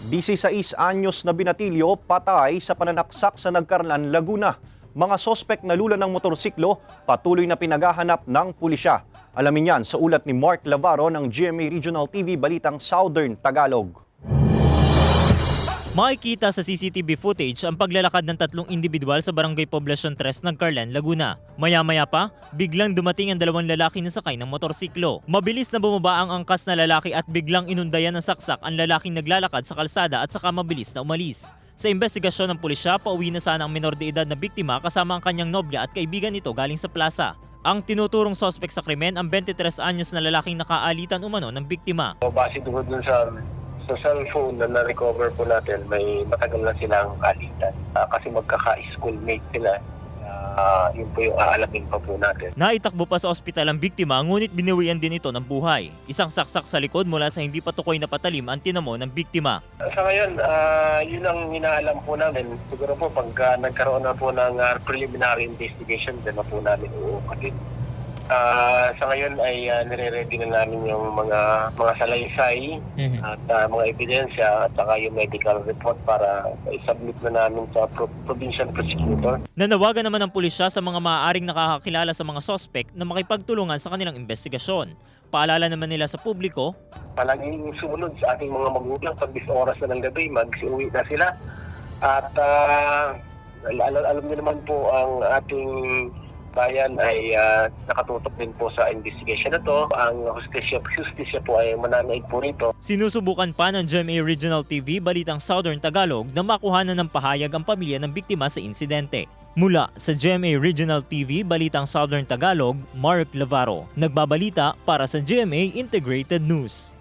16 anyos na binatilyo patay sa pananaksak sa Nagcarlan, Laguna. Mga sospek na lula ng motorsiklo patuloy na pinaghahanap ng pulisya. Alamin yan sa ulat ni Mark Lavaro ng GMA Regional TV Balitang Southern Tagalog. Makikita sa CCTV footage ang paglalakad ng tatlong individual sa Barangay Poblacion 3, Nagcarlan, Laguna. Maya-maya pa, biglang dumating ang dalawang lalaki na sakay ng motorsiklo. Mabilis na bumaba ang angkas na lalaki at biglang inundayan ng saksak ang lalaking naglalakad sa kalsada at saka mabilis na umalis. Sa investigasyon ng pulisya, pauwi na sana ang menor de edad na biktima kasama ang kanyang nobya at kaibigan nito galing sa plaza. Ang tinuturong sospek sa krimen ang 23 anyos na lalaking nakaalitan umano ng biktima. Base doon dun sa cellphone na na-recover po natin, may matagal na silang kalitan. Kasi magkaka-schoolmate sila. Yun po yung aalamin pa po natin. Naitakbo pa sa ospital ang biktima ngunit biniwian din ito ng buhay. Isang saksak sa likod mula sa hindi patukoy na patalim ang tinamo ng biktima. Sa ngayon, yun ang inaalam po namin. Siguro po pagka nagkaroon na po ng preliminary investigation, din na po namin uukatin. Sa ngayon ay nire-ready na namin yung mga salaysay at mga ebidensya at saka yung medical report para i-submit na namin sa provincial prosecutor. Nanawagan naman ng pulisya sa mga maaaring nakakakilala sa mga sospek na makipagtulungan sa kanilang investigasyon. Paalala naman nila sa publiko, palaging sumunod sa ating mga magulang pag 10 oras na ng gabi, mag-uwi na sila. At alam niyo naman po ang ating bayan ay nakatutok din po sa investigation na to. Ang justisya po ay mananaig po rito. Sinusubukan pa ng GMA Regional TV Balitang Southern Tagalog na makuhanan ng pahayag ang pamilya ng biktima sa insidente. Mula sa GMA Regional TV Balitang Southern Tagalog, Mark Lavaro. Nagbabalita para sa GMA Integrated News.